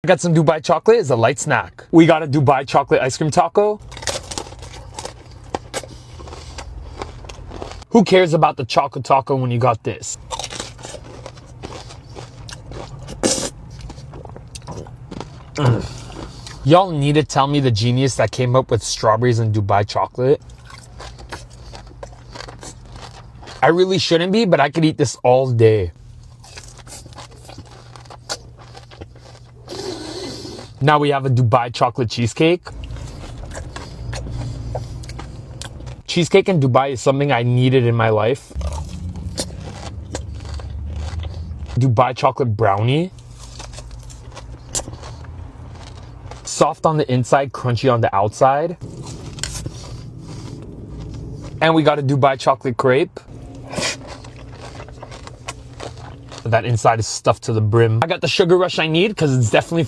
I got some Dubai chocolate as a light snack. We got a Dubai chocolate ice cream taco. Who cares about the chocolate taco when you got this? Y'all need to tell me the genius that came up with strawberries and Dubai chocolate. I really shouldn't be, but I could eat this all day. Now we have a Dubai chocolate cheesecake. Cheesecake in Dubai is something I needed in my life. Dubai chocolate brownie. Soft on the inside, crunchy on the outside. And we got a Dubai chocolate crepe. That inside is stuffed to the brim. I got the sugar rush I need because it's definitely